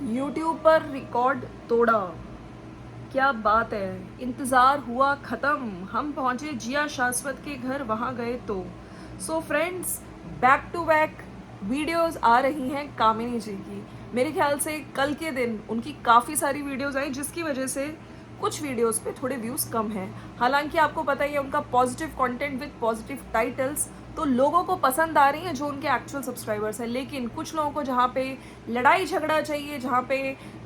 YouTube पर record तोड़ा, क्या बात है। इंतज़ार हुआ ख़त्म, हम पहुँचे जिया शाश्वत के घर, वहाँ गए तो। So friends, back to back videos आ रही हैं कामिनी जी की। मेरे ख्याल से कल के दिन उनकी काफ़ी सारी वीडियोस आई, जिसकी वजह से कुछ वीडियोस पे थोड़े व्यूज़ कम हैं। हालांकि आपको पता ही है उनका positive content with positive titles तो लोगों को पसंद आ रही हैं, जो उनके एक्चुअल सब्सक्राइबर्स हैं। लेकिन कुछ लोगों को जहाँ पे लड़ाई झगड़ा चाहिए, जहाँ पे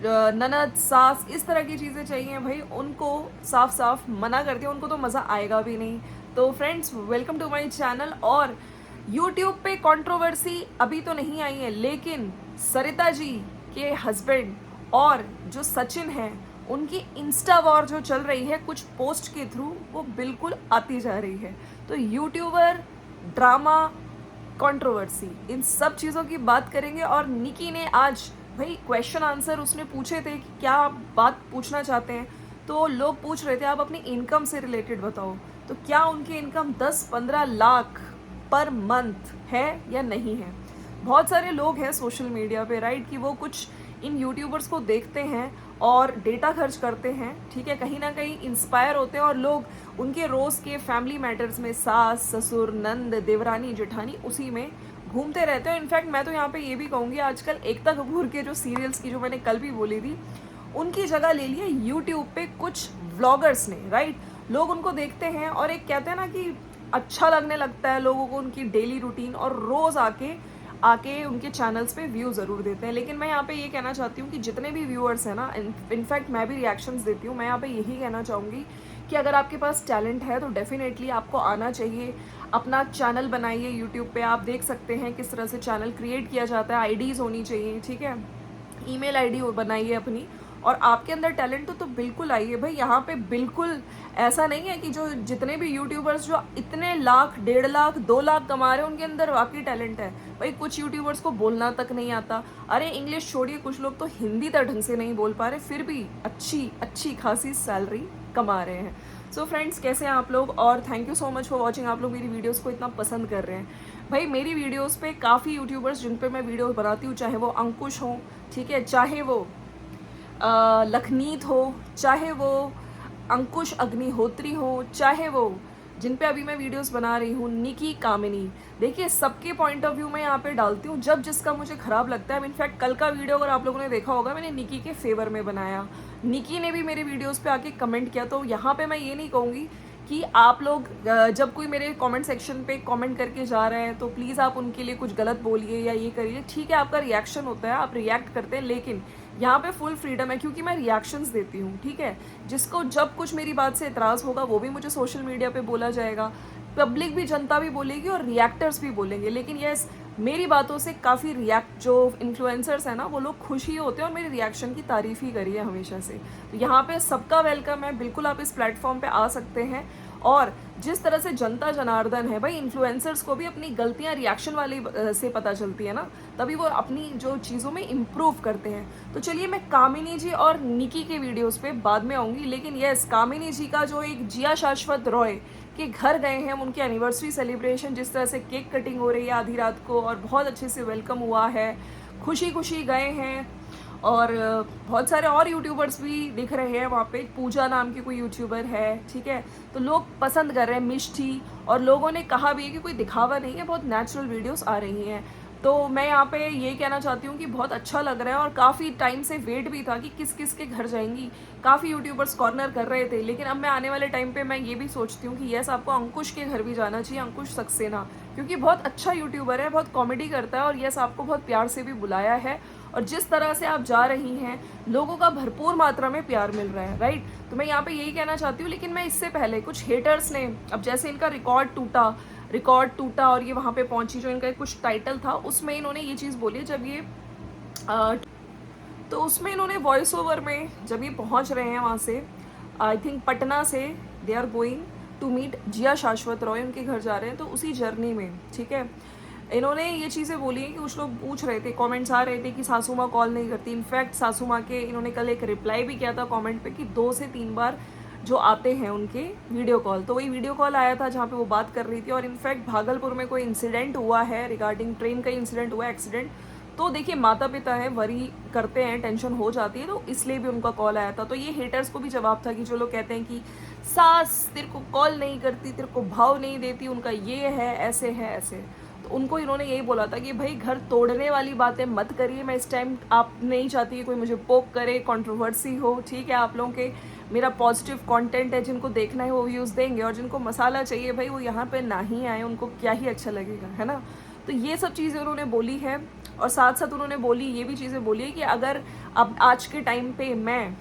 ननद सास इस तरह की चीज़ें चाहिए, भाई उनको साफ साफ मना कर दिया, उनको तो मज़ा आएगा भी नहीं। तो friends, welcome to my channel. और यूट्यूब पे कंट्रोवर्सी अभी तो नहीं आई है, लेकिन सरिता जी के हस्बैंड और जो सचिन है, उनकी इंस्टा वॉर जो चल रही है कुछ पोस्ट के थ्रू, वो बिल्कुल आती जा रही है। तो यूट्यूबर, ड्रामा, कंट्रोवर्सी, इन सब चीज़ों की बात करेंगे। और निकी ने आज भाई क्वेश्चन आंसर उसने पूछे थे कि क्या आप बात पूछना चाहते हैं, तो लोग पूछ रहे थे आप अपनी इनकम से रिलेटेड बताओ। तो क्या उनकी इनकम 10-15 लाख पर मंथ है या नहीं है। बहुत सारे लोग हैं सोशल मीडिया पे, राइट, कि वो कुछ इन यूट्यूबर्स को देखते हैं और डेटा खर्च करते हैं, ठीक है, कहीं ना कहीं इंस्पायर होते हैं, और लोग उनके रोज़ के फैमिली मैटर्स में सास ससुर नंद देवरानी जेठानी उसी में घूमते रहते हैं। इनफैक्ट मैं तो यहाँ पे ये भी कहूँगी, आजकल एकता कपूर के जो सीरियल्स की, जो मैंने कल भी बोली थी, उनकी जगह ले ली है यूट्यूब पे कुछ व्लॉगर्स ने, राइट। लोग उनको देखते हैं और एक कहते हैं ना कि अच्छा लगने लगता है लोगों को उनकी डेली रूटीन, और रोज़ आके आके उनके चैनल्स पे व्यू ज़रूर देते हैं। लेकिन मैं यहाँ पे ये कहना चाहती हूँ कि जितने भी व्यूअर्स हैं ना, इनफैक्ट मैं भी रिएक्शंस देती हूँ, मैं यहाँ पे यही कहना चाहूँगी कि अगर आपके पास टैलेंट है तो डेफिनेटली आपको आना चाहिए। अपना चैनल बनाइए यूट्यूब पे, आप देख सकते हैं किस तरह से चैनल क्रिएट किया जाता है, आईडीज़ होनी चाहिए, ठीक है, ईमेल आईडी बनाइए अपनी, और आपके अंदर टैलेंट हो तो बिल्कुल आइए भाई। यहाँ पे बिल्कुल ऐसा नहीं है कि जो जितने भी यूट्यूबर्स जो इतने लाख 1.5 लाख 2 लाख कमा रहे हैं, उनके अंदर वाकई टैलेंट है। भाई कुछ यूट्यूबर्स को बोलना तक नहीं आता, अरे इंग्लिश छोड़िए, कुछ लोग तो हिंदी तक ढंग से नहीं बोल पा रहे, फिर भी अच्छी अच्छी खासी सैलरी कमा रहे हैं। सो फ्रेंड्स, कैसे हैं आप लोग, और thank you so much for watching. आप लोग मेरी वीडियोज़ को इतना पसंद कर रहे हैं। भाई मेरी वीडियोज़ पे काफ़ी यूट्यूबर्स जिन पे मैं वीडियो बनाती हूँ, चाहे वो अंकुश हो, ठीक है, चाहे वो लखनीत हो, चाहे वो अंकुश अग्निहोत्री हो, चाहे वो जिन पे अभी मैं वीडियोस बना रही हूँ निकी कामिनी, देखिए सबके पॉइंट ऑफ व्यू मैं यहाँ पे डालती हूँ जब जिसका मुझे ख़राब लगता है। इनफैक्ट कल का वीडियो अगर आप लोगों ने देखा होगा, मैंने निकी के फेवर में बनाया, निकी ने भी मेरे वीडियोस पे आके कमेंट किया। तो यहाँ पे मैं ये नहीं कहूँगी कि आप लोग जब कोई मेरे कमेंट सेक्शन पे कमेंट करके जा रहे हैं तो प्लीज़ आप उनके लिए कुछ गलत बोलिए या ये करिए, ठीक है, आपका रिएक्शन होता है, आप रिएक्ट करते हैं, लेकिन यहाँ पे फुल फ्रीडम है क्योंकि मैं रिएक्शंस देती हूँ, ठीक है। जिसको जब कुछ मेरी बात से इतराज़ होगा वो भी मुझे सोशल मीडिया पे बोला जाएगा, पब्लिक भी, जनता भी बोलेगी और रिएक्टर्स भी बोलेंगे। लेकिन यस, मेरी बातों से काफ़ी रिएक्ट जो इन्फ्लुएंसर्स हैं ना, वो लोग खुश ही होते हैं और मेरे रिएक्शन की तारीफ़ ही करी है हमेशा से। तो यहाँ पे सबका वेलकम है, बिल्कुल आप इस प्लेटफॉर्म पे आ सकते हैं। और जिस तरह से जनता जनार्दन है भाई, इन्फ्लुएंसर्स को भी अपनी गलतियाँ रिएक्शन वाली से पता चलती है ना, तभी वो अपनी जो चीज़ों में इम्प्रूव करते हैं। तो चलिए, मैं कामिनी जी और निकी के वीडियोस पे बाद में आऊँगी, लेकिन यस, कामिनी जी का जो एक जिया शाश्वत रॉय के घर गए हैं, उनकी एनिवर्सरी सेलिब्रेशन, जिस तरह से केक कटिंग हो रही है आधी रात को और बहुत अच्छे से वेलकम हुआ है, खुशी खुशी गए हैं। और बहुत सारे और यूट्यूबर्स भी दिख रहे हैं वहाँ पे, पूजा नाम की कोई यूट्यूबर है, ठीक है, तो लोग पसंद कर रहे हैं, मिष्टी, और लोगों ने कहा भी है कि कोई दिखावा नहीं है, बहुत नेचुरल वीडियोस आ रही हैं। तो मैं यहाँ पे ये कहना चाहती हूँ कि बहुत अच्छा लग रहा है, और काफ़ी टाइम से वेट भी था कि किस किस के घर जाएंगी, काफ़ी यूट्यूबर्स कॉर्नर कर रहे थे। लेकिन अब मैं आने वाले टाइम पे मैं ये भी सोचती हूँ कि यस, आपको अंकुश के घर भी जाना चाहिए, अंकुश सक्सेना, क्योंकि बहुत अच्छा यूट्यूबर है, बहुत कॉमेडी करता है, और यस, आपको बहुत प्यार से भी बुलाया है, और जिस तरह से आप जा रही हैं लोगों का भरपूर मात्रा में प्यार मिल रहा है, राइट। तो मैं यहाँ पे यही कहना चाहती हूँ। लेकिन मैं इससे पहले कुछ हेटर्स ने, अब जैसे इनका रिकॉर्ड टूटा और ये वहाँ पे पहुँची, जो इनका कुछ टाइटल था उसमें इन्होंने ये चीज़ बोली, जब ये तो उसमें इन्होंने वॉइस ओवर में जब ये पहुँच रहे हैं वहाँ से, आई थिंक पटना से, they are going to meet Jiya Shashwat Roy, उनके घर जा रहे हैं, तो उसी जर्नी में, ठीक है, इन्होंने ये चीज़ें बोली हैं कि कुछ लोग पूछ रहे थे, कमेंट्स आ रहे थे कि सासू माँ कॉल नहीं करती। इनफैक्ट सासू माँ के इन्होंने कल एक रिप्लाई भी किया था कमेंट पे कि 2 से 3 बार जो आते हैं उनके वीडियो कॉल, तो वही वीडियो कॉल आया था जहाँ पे वो बात कर रही थी। और इनफैक्ट भागलपुर में कोई इंसिडेंट हुआ है रिगार्डिंग ट्रेन का इंसिडेंट हुआ है, एक्सीडेंट, तो देखिए माता पिता हैं, वरी करते हैं, टेंशन हो जाती है, तो इसलिए भी उनका कॉल आया था। तो ये हेटर्स को भी जवाब था कि जो लोग कहते हैं कि सास तेरे को कॉल नहीं करती, तेरे को भाव नहीं देती, उनका ये है, ऐसे है, ऐसे। तो उनको इन्होंने यही बोला था कि भाई घर तोड़ने वाली बातें मत करिए। मैं इस टाइम आप नहीं चाहती कि कोई मुझे पोक करे, कंट्रोवर्सी हो, ठीक है। आप लोगों के मेरा पॉजिटिव कंटेंट है, जिनको देखना है वो व्यूज़ देंगे, और जिनको मसाला चाहिए भाई वो यहाँ पे ना ही आए, उनको क्या ही अच्छा लगेगा, है ना। तो ये सब चीज़ें उन्होंने बोली है, और साथ साथ उन्होंने बोली ये भी चीज़ें बोली है कि अगर अब आज के टाइम पे मैं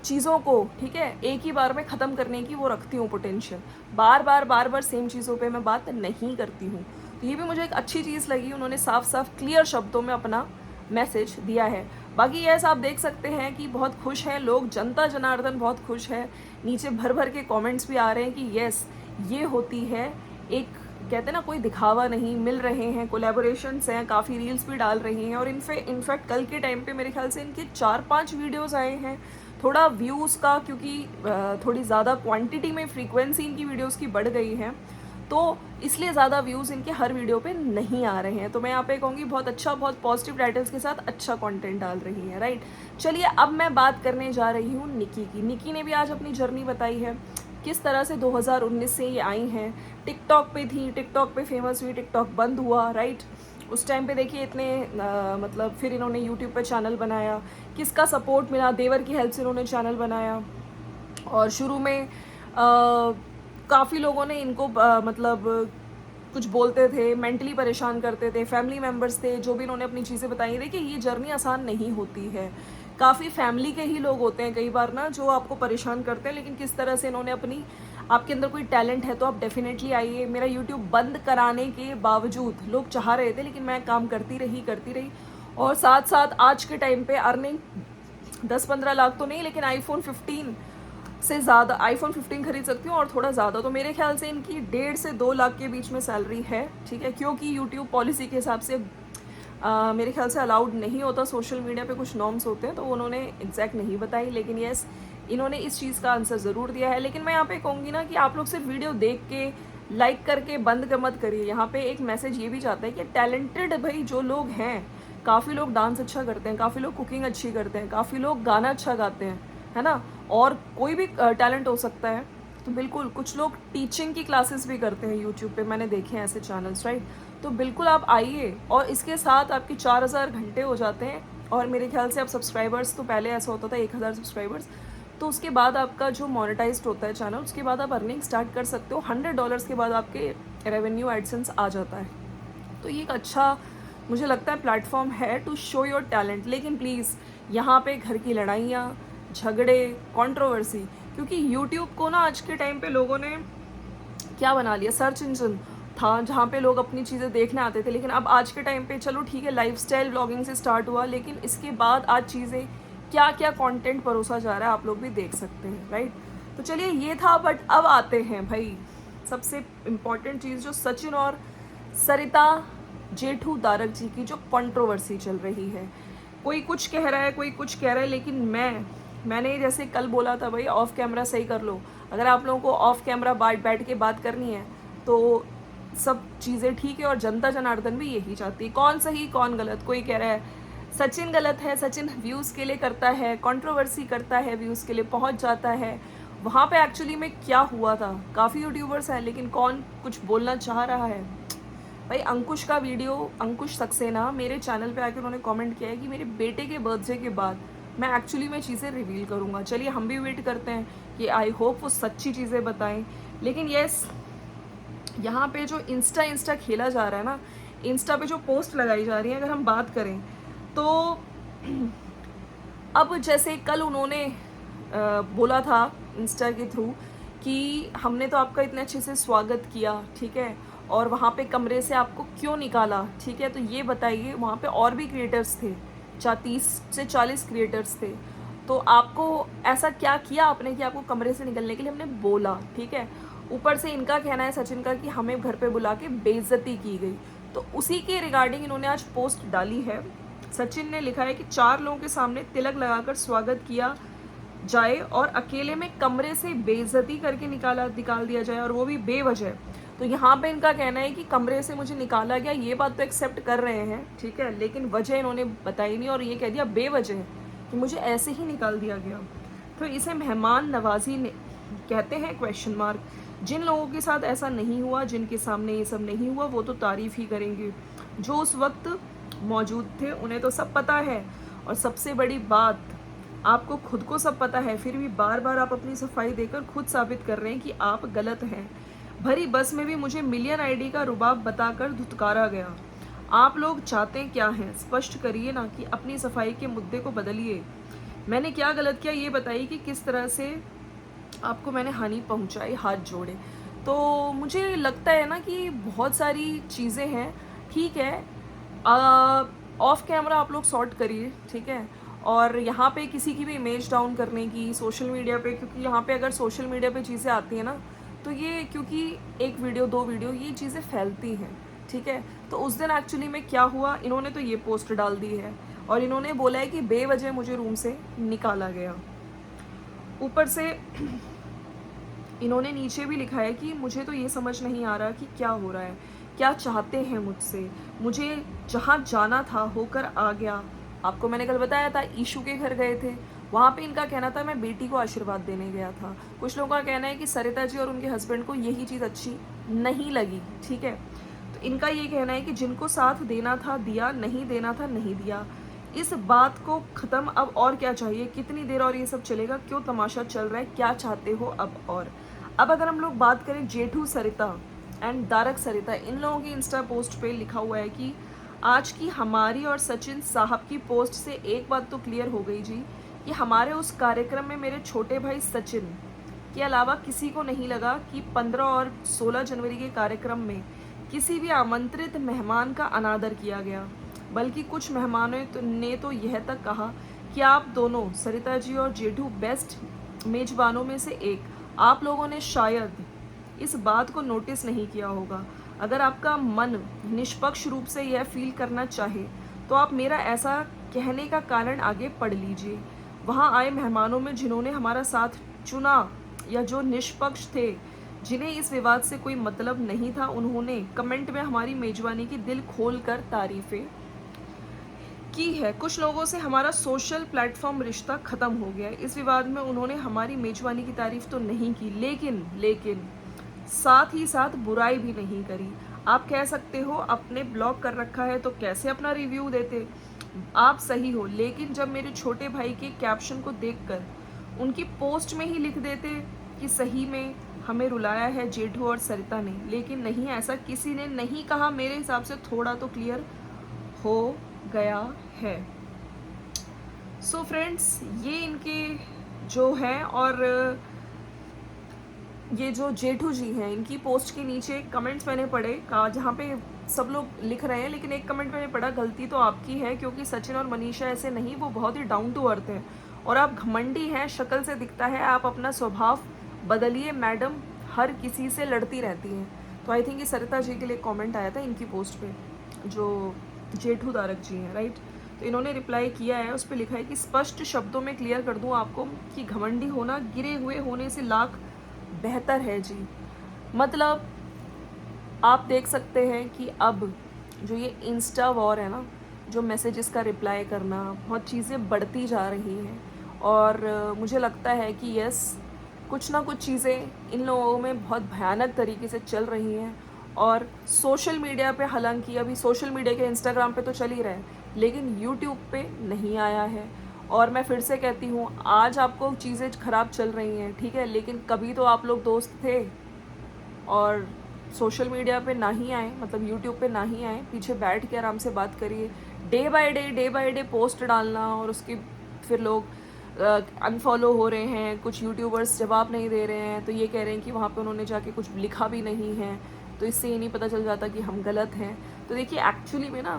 चीज़ों को, ठीक है, एक ही बार में ख़त्म करने की वो रखती हूँ पोटेंशियल, बार बार सेम चीज़ों पे मैं बात नहीं करती हूँ। तो ये भी मुझे एक अच्छी चीज़ लगी, उन्होंने साफ साफ क्लियर शब्दों में अपना मैसेज दिया है। बाकी यस आप देख सकते हैं कि बहुत खुश हैं लोग, जनता जनार्दन बहुत खुश है। नीचे भर भर के कमेंट्स भी आ रहे हैं कि यस ये होती है एक, कहते हैं ना, कोई दिखावा नहीं, मिल रहे हैं, कोलैबोरेशंस हैं, काफ़ी रील्स भी डाल रही हैं। और इनफैक्ट कल के टाइम पे मेरे ख्याल से इनके 4-5 वीडियोस आए हैं। थोड़ा व्यूज़ का, क्योंकि थोड़ी ज़्यादा क्वांटिटी में फ्रीक्वेंसी इनकी वीडियोस की बढ़ गई है, तो इसलिए ज़्यादा व्यूज़ इनके हर वीडियो पे नहीं आ रहे हैं। तो मैं यहाँ पे कहूँगी बहुत अच्छा, बहुत पॉजिटिव टाइटल्स के साथ अच्छा कंटेंट डाल रही है, राइट। चलिए अब मैं बात करने जा रही हूँ निकी की। निकी ने भी आज अपनी जर्नी बताई है, किस तरह से 2019 से ये आई हैं। टिकटॉक पे थी, टिकटॉक पे फेमस हुई, टिकटॉक बंद हुआ, राइट। उस टाइम पे देखिए इतने मतलब फिर इन्होंने यूट्यूब पे चैनल बनाया, किसका सपोर्ट मिला, देवर की हेल्प से इन्होंने चैनल बनाया। और शुरू में काफ़ी लोगों ने इनको मतलब कुछ बोलते थे, मेंटली परेशान करते थे, फैमिली मेम्बर्स थे, जो भी इन्होंने अपनी चीज़ें बताई। देखिए ये जर्नी आसान नहीं होती है, काफ़ी फैमिली के ही लोग होते हैं कई बार ना जो आपको परेशान करते हैं, लेकिन किस तरह से इन्होंने अपनी, आपके अंदर कोई टैलेंट है तो आप डेफिनेटली आइए। मेरा यूट्यूब बंद कराने के बावजूद लोग चाह रहे थे, लेकिन मैं काम करती रही, और साथ साथ आज के टाइम पे अर्निंग 10-15 लाख तो नहीं, लेकिन आईफोन 15 से ज़्यादा, आईफोन 15 खरीद सकती हूँ और थोड़ा ज़्यादा। तो मेरे ख्याल से इनकी 1.5 से 2 लाख के बीच में सैलरी है, ठीक है। क्योंकि यूट्यूब पॉलिसी के हिसाब से मेरे ख्याल से अलाउड नहीं होता, सोशल मीडिया पे कुछ नॉर्म्स होते हैं, तो उन्होंने एग्जैक्ट नहीं बताई, लेकिन यस इन्होंने इस चीज़ का आंसर ज़रूर दिया है। लेकिन मैं यहाँ पे कहूँगी ना कि आप लोग सिर्फ वीडियो देख के लाइक करके बंद कर मत करिए। यहाँ पे एक मैसेज ये भी जाता है कि टैलेंटेड भाई जो लोग हैं, काफ़ी लोग डांस अच्छा करते हैं, काफ़ी लोग कुकिंग अच्छी करते हैं, काफ़ी लोग गाना अच्छा गाते हैं, है ना, और कोई भी टैलेंट हो सकता है। तो बिल्कुल कुछ लोग टीचिंग की क्लासेस भी करते हैं यूट्यूब पे, मैंने देखे हैं ऐसे चैनल्स, राइट। तो बिल्कुल आप आइए, और इसके साथ आपके 4000 घंटे हो जाते हैं। और मेरे ख्याल से आप सब्सक्राइबर्स, तो पहले ऐसा होता था 1000 सब्सक्राइबर्स, तो उसके बाद आपका जो मोनेटाइज्ड होता है चैनल, उसके बाद आप अर्निंग स्टार्ट कर सकते हो। $100 के बाद आपके रेवेन्यू एडसेंस आ जाता है। तो ये एक अच्छा, मुझे लगता है, प्लेटफॉर्म है टू शो योर टैलेंट। लेकिन प्लीज़ यहाँ पे घर की लड़ाइयाँ, झगड़े, कंट्रोवर्सी, क्योंकि यूट्यूब को ना आज के टाइम पे लोगों ने क्या बना लिया, सर्च इंजन था जहाँ पे लोग अपनी चीज़ें देखने आते थे। लेकिन अब आज के टाइम पे चलो ठीक है, लाइफस्टाइल ब्लॉगिंग से स्टार्ट हुआ, लेकिन इसके बाद आज चीज़ें क्या क्या कंटेंट परोसा जा रहा है आप लोग भी देख सकते हैं, राइट। तो चलिए ये था, बट अब आते हैं भाई सबसे इम्पॉर्टेंट चीज़, जो सचिन और सरिता जेठू दारक जी की जो कंट्रोवर्सी चल रही है। कोई कुछ कह रहा है, कोई कुछ कह रहा है, लेकिन मैंने जैसे कल बोला था भाई ऑफ कैमरा सही कर लो। अगर आप लोगों को ऑफ कैमरा बैठ के बात करनी है तो सब चीज़ें ठीक है, और जनता जनार्दन भी यही चाहती है। कौन सही कौन गलत, कोई कह रहा है सचिन गलत है, सचिन व्यूज़ के लिए करता है, कंट्रोवर्सी करता है, व्यूज़ के लिए पहुंच जाता है। वहाँ पे एक्चुअली में क्या हुआ था, काफ़ी यूट्यूबर्स हैं, लेकिन कौन कुछ बोलना चाह रहा है। भाई अंकुश का वीडियो, अंकुश सक्सेना मेरे चैनल पे आके उन्होंने कमेंट किया है कि मेरे बेटे के बर्थडे के बाद मैं एक्चुअली में चीज़ें रिवील करूँगा। चलिए हम भी वेट करते हैं कि आई होप वो सच्ची चीज़ें बताएं। लेकिन येस, यहाँ पे जो इंस्टा खेला जा रहा है ना, इंस्टा पे जो पोस्ट लगाई जा रही है, अगर हम बात करें तो अब जैसे कल उन्होंने बोला था इंस्टा के थ्रू कि हमने तो आपका इतने अच्छे से स्वागत किया, ठीक है, और वहाँ पे कमरे से आपको क्यों निकाला, ठीक है, तो ये बताइए। वहाँ पे और भी क्रिएटर्स थे, 30 से 40 क्रिएटर्स थे, तो आपको ऐसा क्या किया आपने कि आपको कमरे से निकलने के लिए हमने बोला, ठीक है। ऊपर से इनका कहना है सचिन का कि हमें घर पे बुला के बेइज्जती की गई। तो उसी के रिगार्डिंग इन्होंने आज पोस्ट डाली है। सचिन ने लिखा है कि 4 लोगों के सामने तिलक लगाकर स्वागत किया जाए और अकेले में कमरे से बेइज्जती करके निकाल दिया जाए, और वो भी बेवजह। तो यहाँ पे इनका कहना है कि कमरे से मुझे निकाला गया, ये बात तो एक्सेप्ट कर रहे हैं, ठीक है, लेकिन वजह इन्होंने बताई नहीं और ये कह दिया बेवजह कि मुझे ऐसे ही निकाल दिया गया। तो इसे मेहमान नवाजी कहते हैं क्वेश्चन मार्क। जिन लोगों के साथ ऐसा नहीं हुआ, जिनके सामने ये सब नहीं हुआ, वो तो तारीफ़ ही करेंगे। जो उस वक्त मौजूद थे उन्हें तो सब पता है, और सबसे बड़ी बात, आपको खुद को सब पता है, फिर भी बार बार आप अपनी सफाई देकर खुद साबित कर रहे हैं कि आप गलत हैं। भरी बस में भी मुझे मिलियन आईडी का रुबाब बताकर धुतकारा गया। आप लोग चाहते क्या हैं, स्पष्ट करिए ना कि अपनी सफाई के मुद्दे को बदलिए। मैंने क्या गलत किया ये बताइए कि किस तरह से आपको मैंने हानि पहुंचाई, हाथ जोड़े। तो मुझे लगता है ना कि बहुत सारी चीज़ें हैं, ठीक है, ऑफ कैमरा आप लोग सॉर्ट करिए, ठीक है। और यहाँ पे किसी की भी इमेज डाउन करने की सोशल मीडिया पे, क्योंकि यहाँ पे अगर सोशल मीडिया पे चीज़ें आती हैं ना, तो ये क्योंकि एक वीडियो 2 वीडियो ये चीज़ें फैलती हैं, ठीक है। तो उस दिन एक्चुअली में क्या हुआ, इन्होंने तो ये पोस्ट डाल दी है और इन्होंने बोला है कि बेवजह मुझे रूम से निकाला गया। ऊपर से इन्होंने नीचे भी लिखा है कि मुझे तो ये समझ नहीं आ रहा कि क्या हो रहा है, क्या चाहते हैं मुझसे, मुझे जहाँ जाना था होकर आ गया। आपको मैंने कल बताया था ईशू के घर गए थे, वहाँ पे इनका कहना था मैं बेटी को आशीर्वाद देने गया था। कुछ लोगों का कहना है कि सरिता जी और उनके हस्बैंड को यही चीज़ अच्छी नहीं लगी, ठीक है। तो इनका ये कहना है कि जिनको साथ देना था दिया, नहीं देना था नहीं दिया। इस बात को ख़त्म, अब और क्या चाहिए, कितनी देर और ये सब चलेगा, क्यों तमाशा चल रहा है, क्या चाहते हो अब। अब अगर हम लोग बात करें जेठू सरिता एंड दारक सरिता, इन लोगों की इंस्टा पोस्ट पे लिखा हुआ है कि आज की हमारी और सचिन साहब की पोस्ट से एक बात तो क्लियर हो गई जी कि हमारे उस कार्यक्रम में मेरे छोटे भाई सचिन के अलावा किसी को नहीं लगा कि 15 और 16 जनवरी के कार्यक्रम में किसी भी आमंत्रित मेहमान का अनादर किया गया, बल्कि कुछ मेहमानों ने तो यह तक कहा कि आप दोनों सरिता जी और जेठू बेस्ट मेजबानों में से एक। आप लोगों ने शायद इस बात को नोटिस नहीं किया होगा। अगर आपका मन निष्पक्ष रूप से यह फील करना चाहे तो आप मेरा ऐसा कहने का कारण आगे पढ़ लीजिए। वहाँ आए मेहमानों में जिन्होंने हमारा साथ चुना या जो निष्पक्ष थे, जिन्हें इस विवाद से कोई मतलब नहीं था, उन्होंने कमेंट में हमारी मेजबानी की दिल खोल कर तारीफ़ें की है। कुछ लोगों से हमारा सोशल प्लेटफॉर्म रिश्ता ख़त्म हो गया। इस विवाद में उन्होंने हमारी मेजबानी की तारीफ़ तो नहीं की, लेकिन साथ ही साथ बुराई भी नहीं करी। आप कह सकते हो अपने ब्लॉक कर रखा है तो कैसे अपना रिव्यू देते, आप सही हो, लेकिन जब मेरे छोटे भाई के कैप्शन को देखकर उनकी पोस्ट में ही लिख देते कि सही में हमें रुलाया है जेठू और सरिता ने, लेकिन नहीं, ऐसा किसी ने नहीं कहा। मेरे हिसाब से थोड़ा तो क्लियर हो गया है। सो फ्रेंड्स, ये इनके जो है, और ये जो जेठू जी हैं, इनकी पोस्ट के नीचे कमेंट्स मैंने पढ़े जहाँ पे सब लोग लिख रहे हैं, लेकिन एक कमेंट मैंने पढ़ा, गलती तो आपकी है क्योंकि सचिन और मनीषा ऐसे नहीं, वो बहुत ही डाउन टू अर्थ हैं और आप घमंडी हैं, शक्ल से दिखता है। आप अपना स्वभाव बदलिए मैडम, हर किसी से लड़ती रहती हैं। तो आई थिंक ये सरिता जी के लिए कमेंट आया था इनकी पोस्ट पे, जो जेठू दारक जी हैं, राइट। तो इन्होंने रिप्लाई किया है, उस पर लिखा है कि स्पष्ट शब्दों में क्लियर कर दूं आपको कि घमंडी होना गिरे हुए होने से लाख बेहतर है जी। मतलब आप देख सकते हैं कि अब जो ये इंस्टा वॉर है ना, जो मैसेजेस का रिप्लाई करना, बहुत चीज़ें बढ़ती जा रही हैं और मुझे लगता है कि यस, कुछ ना कुछ चीज़ें इन लोगों में बहुत भयानक तरीके से चल रही हैं। और सोशल मीडिया पे, हालांकि अभी सोशल मीडिया के इंस्टाग्राम पे तो चल ही रहा है, लेकिन यूट्यूब पे नहीं आया है। और मैं फिर से कहती हूँ, आज आपको चीज़ें ख़राब चल रही हैं, ठीक है, लेकिन कभी तो आप लोग दोस्त थे और सोशल मीडिया पे ना ही आए, मतलब यूट्यूब पे ना ही आए, पीछे बैठ के आराम से बात करिए। डे बाय डे पोस्ट डालना और उसकी फिर लोग अनफॉलो हो रहे हैं, कुछ यूट्यूबर्स जवाब नहीं दे रहे हैं, तो ये कह रहे हैं कि वहाँ पे उन्होंने जाके कुछ लिखा भी नहीं है, तो इससे ये नहीं पता चल जाता कि हम गलत हैं। तो देखिए, एक्चुअली में ना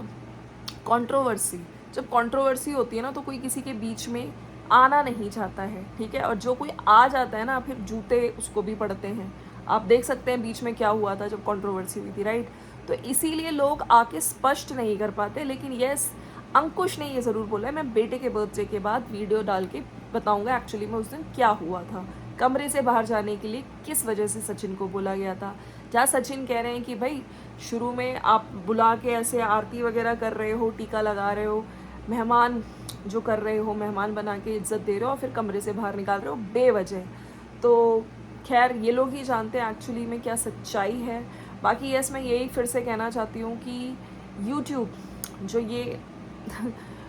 कंट्रोवर्सी, जब कंट्रोवर्सी होती है ना, तो कोई किसी के बीच में आना नहीं चाहता है, ठीक है, और जो कोई आ जाता है ना, फिर जूते उसको भी पड़ते हैं। आप देख सकते हैं बीच में क्या हुआ था जब कंट्रोवर्सी हुई थी, राइट। तो इसीलिए लोग आके स्पष्ट नहीं कर पाते। लेकिन यस, अंकुश ने ये ज़रूर बोला है, मैं बेटे के बर्थडे के बाद वीडियो डाल के बताऊंगा एक्चुअली में उस दिन क्या हुआ था, कमरे से बाहर जाने के लिए किस वजह से सचिन को बोला गया था। क्या सचिन कह रहे हैं कि भाई शुरू में आप बुला के ऐसे आरती वगैरह कर रहे हो, टीका लगा रहे हो, मेहमान जो कर रहे हो, मेहमान बना के इज्जत दे रहे हो और फिर कमरे से बाहर निकाल रहे हो बेवजह। तो खैर ये लोग ही जानते हैं एक्चुअली में क्या सच्चाई है। बाकी यस, मैं यही फिर से कहना चाहती हूँ कि यूट्यूब जो ये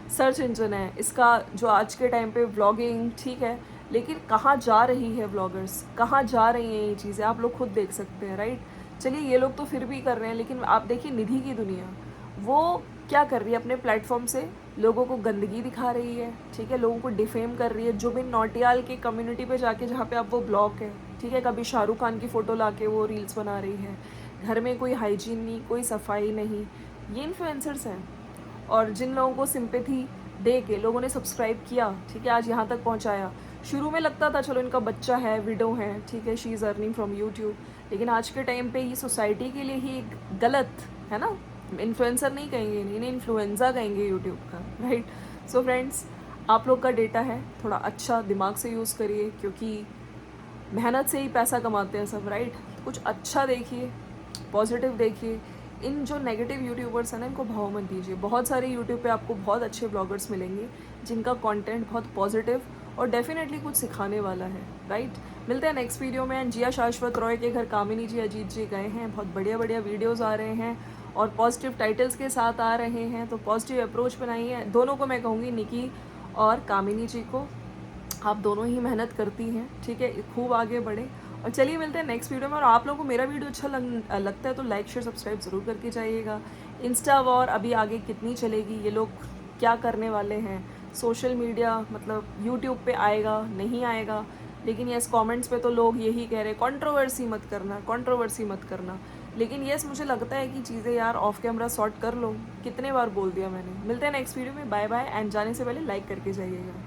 सर्च इंजन है, इसका जो आज के टाइम पे व्लॉगिंग ठीक है, लेकिन कहाँ जा रही है व्लॉगर्स, कहाँ जा रही हैं ये चीज़ें, आप लोग खुद देख सकते हैं राइट। चलिए ये लोग तो फिर भी कर रहे हैं, लेकिन आप देखिए निधि की दुनिया, वो क्या कर रही है, अपने प्लेटफॉर्म से लोगों को गंदगी दिखा रही है, ठीक है, लोगों को डिफेम कर रही है। जुबिन नौटियाल के कम्युनिटी पे जाके जहाँ पे अब वो ब्लॉक है, ठीक है, कभी शाहरुख खान की फ़ोटो ला के वो रील्स बना रही है, घर में कोई हाइजीन नहीं, कोई सफाई नहीं, ये इन्फ्लुएंसर्स हैं। और जिन लोगों को सिंपैथी दे के लोगों ने सब्सक्राइब किया, ठीक है, आज यहाँ तक पहुँचाया। शुरू में लगता था चलो इनका बच्चा है, विडो है, ठीक है, she is earning from YouTube, लेकिन आज के टाइम पे ये सोसाइटी के लिए ही गलत है ना। इन्फ्लुएंसर नहीं कहेंगे, इन्हें इन्फ्लुएंजा कहेंगे यूट्यूब का, राइट। सो फ्रेंड्स, आप लोग का डेटा है, थोड़ा अच्छा दिमाग से यूज़ करिए, क्योंकि मेहनत से ही पैसा कमाते हैं सब, राइट। कुछ अच्छा देखिए, पॉजिटिव देखिए। इन जो नेगेटिव यूट्यूबर्स हैं ना, इनको भाव मत दीजिए। बहुत सारे यूट्यूब पे आपको बहुत अच्छे ब्लॉगर्स मिलेंगे जिनका कंटेंट बहुत पॉजिटिव और डेफिनेटली कुछ सिखाने वाला है, राइट। मिलते हैं नेक्स्ट वीडियो में। जिया शाश्वत रॉय के घर कामिनी जी अजीत जी गए हैं, बहुत बढ़िया बढ़िया वीडियोस आ रहे हैं और पॉजिटिव टाइटल्स के साथ आ रहे हैं, तो पॉजिटिव अप्रोच बनाइए। दोनों को मैं कहूँगी, निकी और कामिनी जी को, आप दोनों ही मेहनत करती हैं, ठीक है, खूब आगे बढ़े। और चलिए मिलते हैं नेक्स्ट वीडियो में। और आप लोगों को मेरा वीडियो अच्छा लगता है तो लाइक शेयर सब्सक्राइब ज़रूर करके जाइएगा। इंस्टा वॉर अभी आगे कितनी चलेगी, ये लोग क्या करने वाले हैं, सोशल मीडिया मतलब यूट्यूब पे आएगा नहीं आएगा। लेकिन यस, कमेंट्स पे तो लोग यही कह रहे हैं कंट्रोवर्सी मत करना, कंट्रोवर्सी मत करना। लेकिन यस, मुझे लगता है कि चीज़ें यार ऑफ कैमरा सॉर्ट कर लो, कितने बार बोल दिया मैंने। मिलते हैं नेक्स्ट वीडियो में, बाय बाय। एंड जाने से पहले लाइक करके जाइएगा।